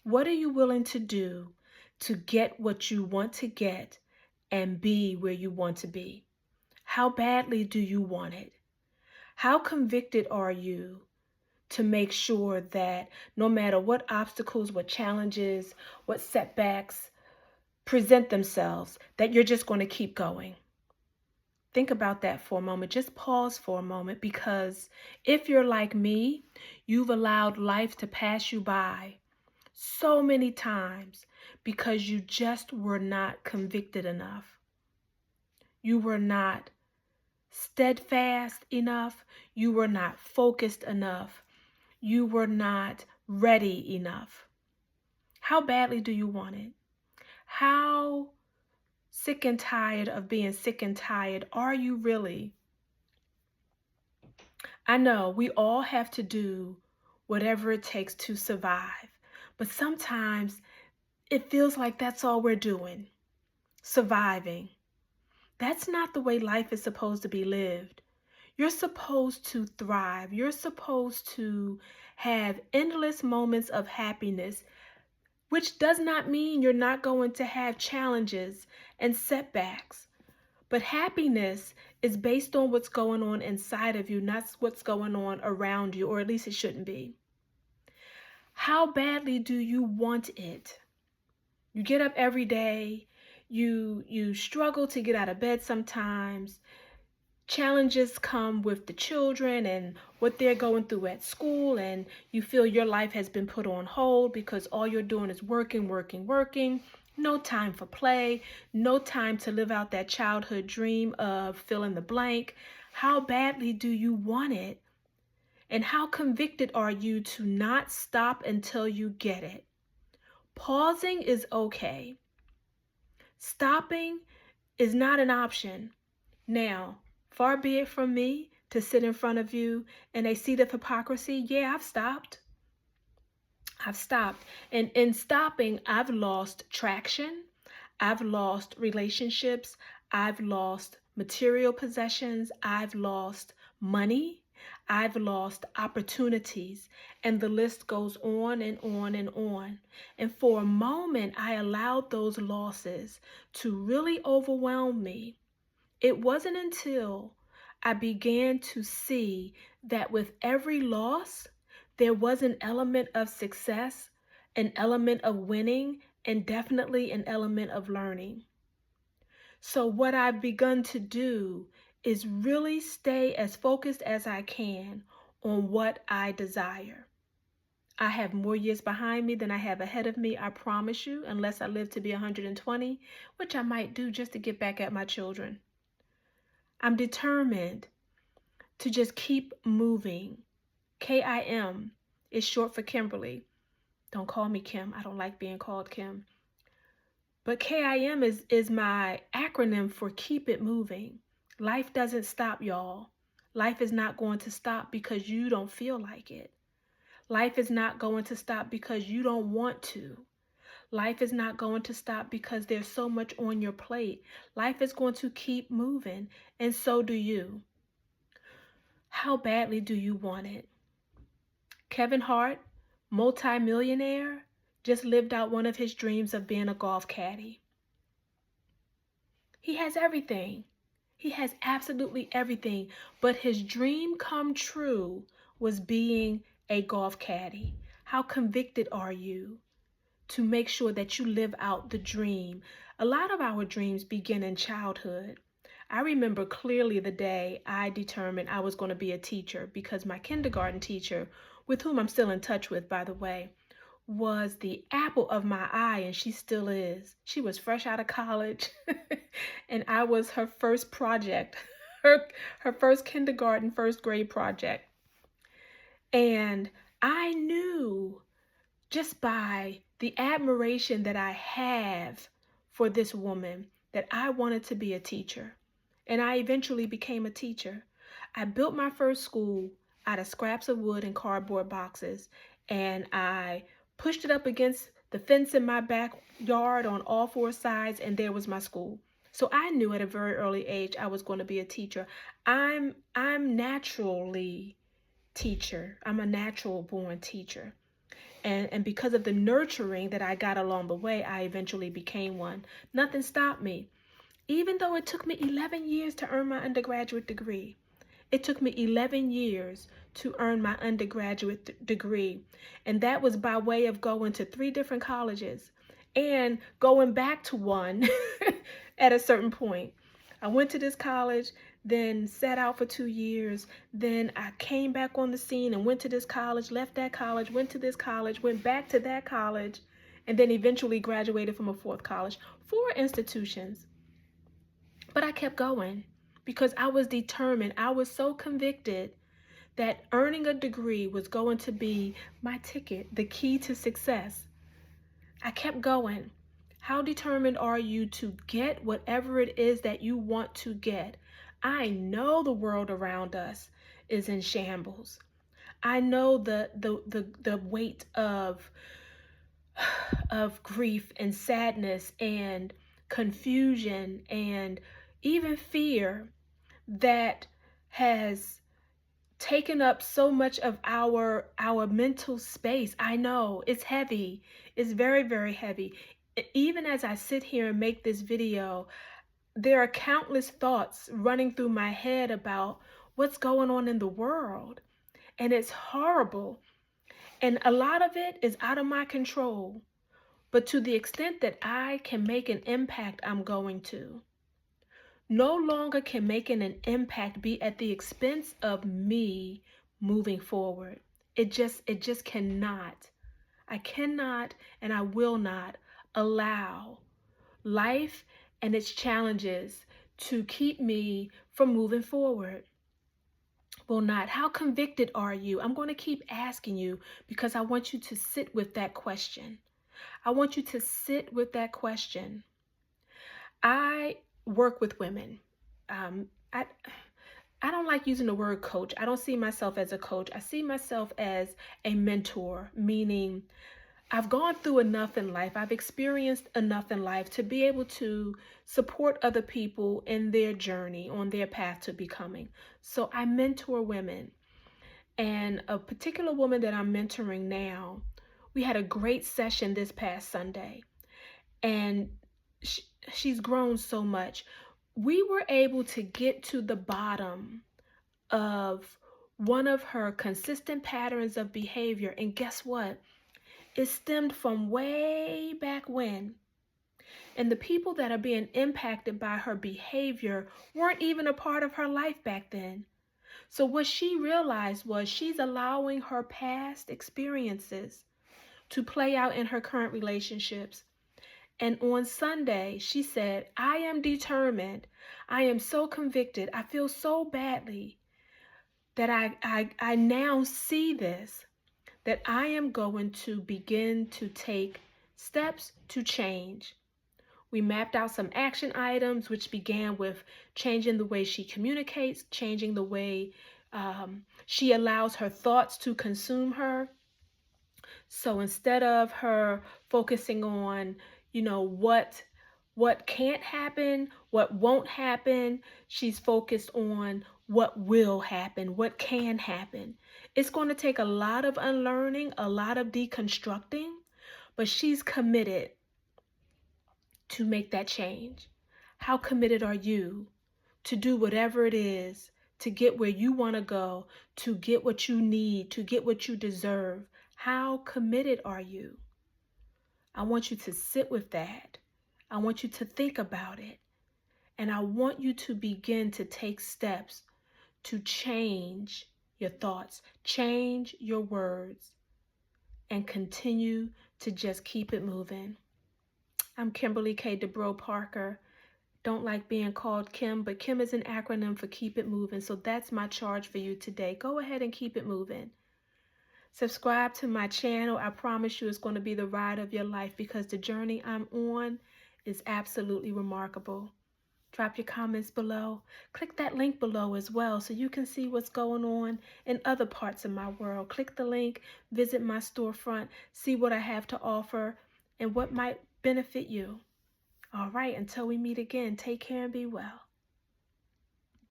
What are you willing to do to get what you want to get and be where you want to be? How badly do you want it? How convicted are you to make sure that no matter what obstacles, what challenges, what setbacks present themselves, that you're just going to keep going? Think about that for a moment. Just pause for a moment, because if you're like me, you've allowed life to pass you by so many times because you just were not convicted enough. You were not steadfast enough. You were not focused enough. You were not ready enough. How badly do you want it? How sick and tired of being sick and tired are you really? I know we all have to do whatever it takes to survive, but sometimes it feels like that's all we're doing, surviving. That's not the way life is supposed to be lived. You're supposed to thrive. You're supposed to have endless moments of happiness, which does not mean you're not going to have challenges and setbacks. But happiness is based on what's going on inside of you, not what's going on around you, or at least it shouldn't be. How badly do you want it? You get up every day, you struggle to get out of bed sometimes. Challenges come with the children and what they're going through at school, and you feel your life has been put on hold because all you're doing is working, working, working. No time for play, no time to live out that childhood dream of fill in the blank. How badly do you want it? And how convicted are you to not stop until you get it? Pausing is okay. Stopping is not an option. Now, far be it from me to sit in front of you in a seat of hypocrisy. Yeah, I've stopped. I've stopped. And in stopping, I've lost traction. I've lost relationships. I've lost material possessions. I've lost money. I've lost opportunities. And the list goes on and on and on. And for a moment, I allowed those losses to really overwhelm me. It wasn't until I began to see that with every loss, there was an element of success, an element of winning, and definitely an element of learning. So what I've begun to do is really stay as focused as I can on what I desire. I have more years behind me than I have ahead of me, I promise you, unless I live to be 120, which I might do just to get back at my children. I'm determined to just keep moving. KIM is short for Kimberly. Don't call me Kim. I don't like being called Kim. But KIM is my acronym for keep it moving. Life doesn't stop, y'all. Life is not going to stop because you don't feel like it. Life is not going to stop because you don't want to. Life is not going to stop because there's so much on your plate. Life is going to keep moving, and so do you. How badly do you want it? Kevin Hart, multi-millionaire, just lived out one of his dreams of being a golf caddy. He has everything. He has absolutely everything, but his dream come true was being a golf caddy. How convicted are you to make sure that you live out the dream? A lot of our dreams begin in childhood. I remember clearly the day I determined I was going to be a teacher, because my kindergarten teacher, with whom I'm still in touch with, by the way, was the apple of my eye, and she still is. She was fresh out of college, and I was her first project, her first kindergarten, first grade project. And I knew just by the admiration that I have for this woman that I wanted to be a teacher. And I eventually became a teacher. I built my first school out of scraps of wood and cardboard boxes, and I pushed it up against the fence in my backyard on all four sides, and there was my school. So I knew at a very early age I was going to be a teacher. I'm naturally teacher. I'm a natural born teacher. And because of the nurturing that I got along the way, I eventually became one. Nothing stopped me. Even though it took me 11 years to earn my undergraduate degree, it took me 11 years to earn my undergraduate degree. And that was by way of going to 3 different colleges and going back to one at a certain point. I went to this college, then sat out for 2 years. Then I came back on the scene and went to this college, left that college, went to this college, went back to that college, and then eventually graduated from a 4th college. 4 institutions. But I kept going because I was determined. I was so convicted that earning a degree was going to be my ticket, the key to success. I kept going. How determined are you to get whatever it is that you want to get? I know the world around us is in shambles. I know the weight of grief and sadness and confusion and even fear that has taken up so much of our mental space. I know it's heavy. It's very, very heavy. Even as I sit here and make this video, there are countless thoughts running through my head about what's going on in the world. And it's horrible. And a lot of it is out of my control. But to the extent that I can make an impact, I'm going to. No longer can making an impact be at the expense of me moving forward. It just cannot. I cannot and I will not allow life and its challenges to keep me from moving forward. Will not. How convicted are you? I'm going to keep asking you because I want you to sit with that question. I want you to sit with that question. I work with women. I don't like using the word coach. I don't see myself as a coach. I see myself as a mentor, meaning I've gone through enough in life. I've experienced enough in life to be able to support other people in their journey on their path to becoming. So I mentor women. And a particular woman that I'm mentoring now, we had a great session this past Sunday. And she's grown so much. We were able to get to the bottom of one of her consistent patterns of behavior. And guess what? It stemmed from way back when. And the people that are being impacted by her behavior weren't even a part of her life back then. So what she realized was she's allowing her past experiences to play out in her current relationships. And on Sunday, she said, I am determined. I am so convicted. I feel so badly that I now see this, that I am going to begin to take steps to change. We mapped out some action items, which began with changing the way she communicates, changing the way she allows her thoughts to consume her. So instead of her focusing on, what can't happen, what won't happen, she's focused on what will happen, what can happen. It's going to take a lot of unlearning, a lot of deconstructing, but she's committed to make that change. How committed are you to do whatever it is to get where you want to go, to get what you need, to get what you deserve? How committed are you? I want you to sit with that. I want you to think about it. And I want you to begin to take steps to change your thoughts, change your words, and continue to just keep it moving. I'm Kimberly K. Dubrow Parker. Don't like being called Kim, but Kim is an acronym for Keep It Moving. So that's my charge for you today. Go ahead and keep it moving. Subscribe to my channel. I promise you it's going to be the ride of your life because the journey I'm on is absolutely remarkable. Drop your comments below. Click that link below as well so you can see what's going on in other parts of my world. Click the link, visit my storefront, see what I have to offer and what might benefit you. All right, until we meet again, take care and be well.